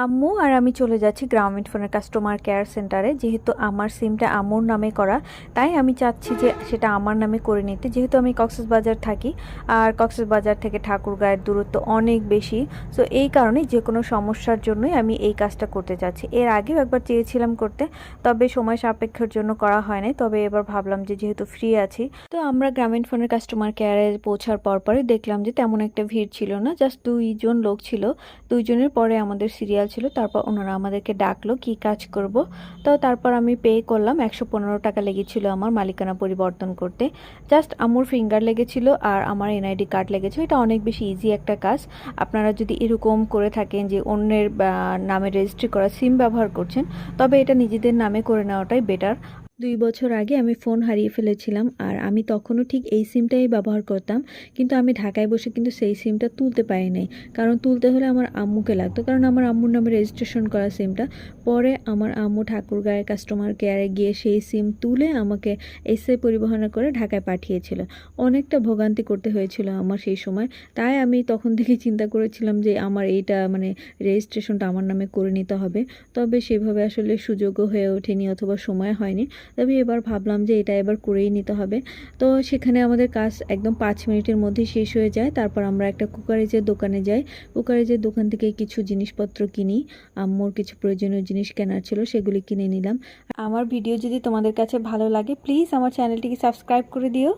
আম্মু আর আমি চলে যাচ্ছি গ্রামীণ ফোনের কাস্টমার কেয়ার সেন্টারে। যেহেতু আমার সিমটা আম্মুর নামে করা, তাই আমি চাচ্ছি যে সেটা আমার নামে করে নিতে। যেহেতু আমি কক্সবাজার থাকি, আর কক্সবাজার থেকে ঠাকুরগাঁয়ের দূরত্ব অনেক বেশি। সো এই কারণে যে কোনো সমস্যার জন্যই আমি এই কাজটা করতে চাচ্ছি। এর আগেও একবার চেয়েছিলাম করতে, তবে সময় সাপেক্ষের জন্য করা হয়নি। তবে এবার ভাবলাম যে যেহেতু ফ্রি আছি, তো আমরা গ্রামীণ ফোনের কাস্টমার কেয়ারে পৌঁছার পরপরই দেখলাম যে তেমন একটা ভিড় ছিল না, জাস্ট 2 জন লোক ছিল। 2 জনের পরে আমাদের সিরিয়াল ছিল। তারপর ওনারা আমাদেরকে ডাকলো কি কাজ করব। তো তারপর আমি পে করলাম। 115 টাকা লেগেছিল আমার মালিকানা পরিবর্তন করতে। জাস্ট আম্মুর ফিঙ্গার লেগেছিল আর আমার এনআইডি কার্ড লেগেছিল। এটা অনেক বেশি ইজি একটা কাজ। আপনারা যদি এরকম করে থাকেন যে অন্যের নামে রেজিস্ট্রি করা সিম ব্যবহার করছেন, তবে এটা নিজেদের নামে করে নেওয়াটাই বেটার। 2 বছর আগে আমি ফোন হারিয়ে ফেলেছিলাম, আর আমি তখনও ঠিক এই সিমটাই ব্যবহার করতাম। কিন্তু আমি ঢাকায় বসে কিন্তু সেই সিমটা তুলতে পারি নাই, কারণ তুলতে হলে আমার আম্মুকে লাগতো, কারণ আমার আম্মুর নামে রেজিস্ট্রেশন করা সিমটা। পরে আমার আম্মু ঠাকুরগাঁয়ের কাস্টমার কেয়ারে গিয়ে সেই সিম তুলে আমাকে এসএ পরিবহনে করে ঢাকায় পাঠিয়েছিল। অনেকটা ভোগান্তি করতে হয়েছিল আমার সেই সময়। তাই আমি তখন থেকে চিন্তা করেছিলাম যে আমার এইটা মানে রেজিস্ট্রেশনটা আমার নামে করে নিতে হবে। তবে সেভাবে আসলে সুযোগও হয়ে ওঠেনি অথবা সময় হয়নি। তবে এবার ভাবলাম যে এটা এবার করেই নিতে হবে। তো সেখানে আমাদের কাজ একদম 5 মিনিটের মধ্যে শেষ হয়ে যায়। তারপর আমরা একটা কুকারেজের দোকানে যাই। কুকারেজের দোকান থেকে কিছু জিনিসপত্র কিনি। আম্মুর কিছু প্রয়োজনীয় জিনিস কেনার ছিল, সেগুলি কিনে নিলাম। আমার ভিডিও যদি তোমাদের কাছে ভালো লাগে, প্লিজ আমার চ্যানেলটিকে সাবস্ক্রাইব করে দিও।